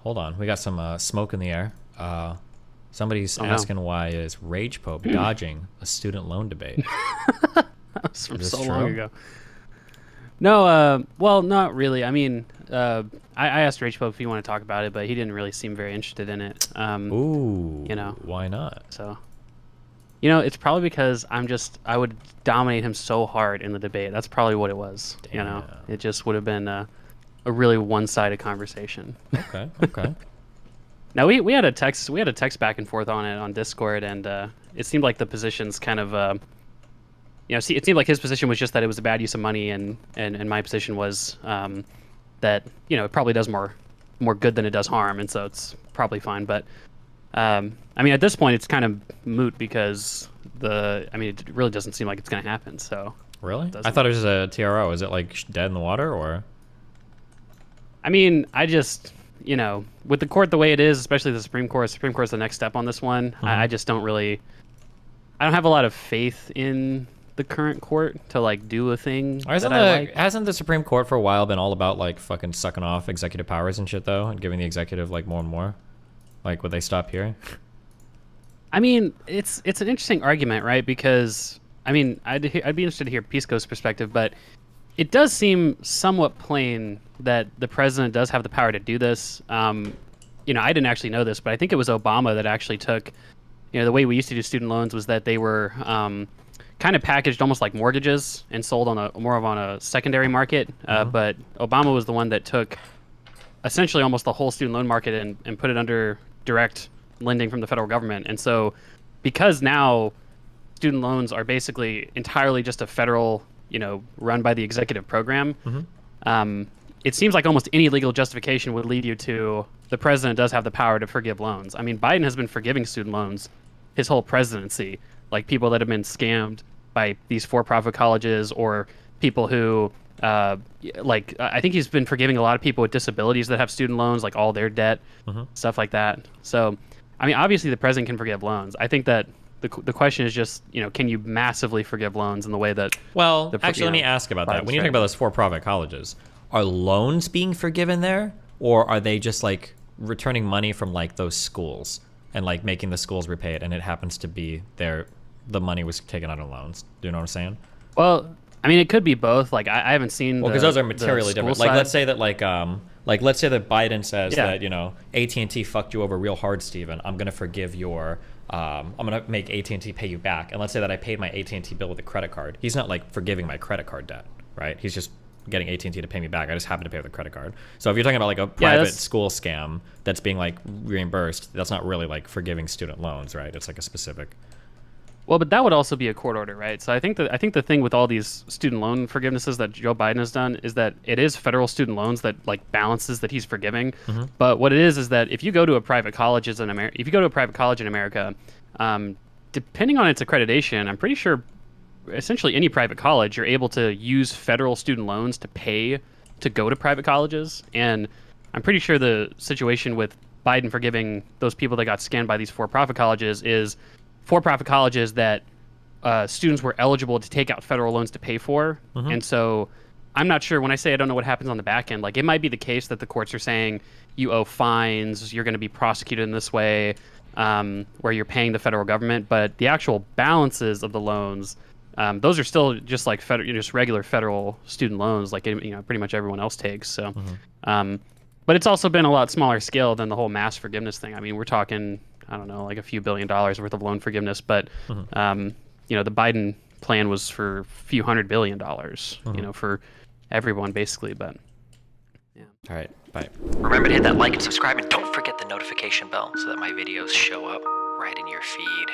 hold on. We got some smoke in the air. Somebody's no. asking why is Rage Pope dodging a student loan debate? That was from Is so this long true? ago. No, well, not really. I mean, I asked Rage Pope if he wanted to talk about it, but he didn't really seem very interested in it. Ooh, You know, why not? so it's probably because I would dominate him so hard in the debate. That's probably what it was. Damn. It just would have been a really one-sided conversation. Okay, okay. Now we had a text back and forth on it on Discord, and it seemed like the positions kind of it seemed like his position was just that it was a bad use of money, and my position was that it probably does more good than it does harm, and so it's probably fine. But I mean, at this point, it's kind of moot because it really doesn't seem like it's going to happen. So Really? I thought it was a TRO. Is it like dead in the water, or? I mean, I just with the court the way it is, especially the Supreme Court is the next step on this one. I just don't have a lot of faith in the current court to like do a thing that I like. Hasn't the Supreme Court for a while been all about like fucking sucking off executive powers and shit though, and giving the executive like more and more? Like, would they stop here? I mean, it's an interesting argument, right? Because I mean, I'd be interested to hear Pisco's perspective, but it does seem somewhat plain that the president does have the power to do this. I didn't actually know this, but I think it was Obama that actually took, the way we used to do student loans was that they were kind of packaged almost like mortgages and sold on a secondary market. But Obama was the one that took essentially almost the whole student loan market and put it under direct lending from the federal government. And so because now student loans are basically entirely just a federal, run by the executive program, it seems like almost any legal justification would lead you to the president does have the power to forgive loans. I mean, Biden has been forgiving student loans his whole presidency, like people that have been scammed by these for-profit colleges or people who, I think he's been forgiving a lot of people with disabilities that have student loans, like all their debt, stuff like that. So, I mean, obviously the president can forgive loans. I think that the question is just, can you massively forgive loans in the way that... Well, actually, let me ask about that. When you talk about those for-profit colleges, are loans being forgiven there, or are they just like returning money from like those schools and like making the schools repay it, and it happens to be the money was taken out of loans? Do you know what I'm saying? Well, I mean, it could be both. Like, I haven't seen. Well, because those are materially different. Side. Like, let's say that let's say that Biden says that AT&T fucked you over real hard, Steven. I'm gonna forgive your. I'm gonna make AT&T pay you back. And let's say that I paid my AT&T bill with a credit card. He's not like forgiving my credit card debt, right? He's just getting AT&T to pay me back. I just happen to pay with a credit card. So if you're talking about like a private school scam that's being like reimbursed, that's not really like forgiving student loans, right? It's like a specific. Well, but that would also be a court order, right? So I think the thing with all these student loan forgivenesses that Joe Biden has done is that it is federal student loans that like balances that he's forgiving. But what it is that if you go to a private college in America, depending on its accreditation, I'm pretty sure essentially any private college, you're able to use federal student loans to pay to go to private colleges. And I'm pretty sure the situation with Biden forgiving those people that got scammed by these for-profit colleges is for-profit colleges that students were eligible to take out federal loans to pay for. And so I'm not sure, when I say I don't know what happens on the back end, like it might be the case that the courts are saying you owe fines, you're going to be prosecuted in this way, where you're paying the federal government, but the actual balances of the loans, those are still just like just regular federal student loans, like pretty much everyone else takes. So, but it's also been a lot smaller scale than the whole mass forgiveness thing. I mean, we're talking, I don't know, like a few $1 billion worth of loan forgiveness, but the Biden plan was for a few $100 billion, for everyone basically. But yeah. All right, bye. Remember to hit that like and subscribe, and don't forget the notification bell so that my videos show up right in your feed.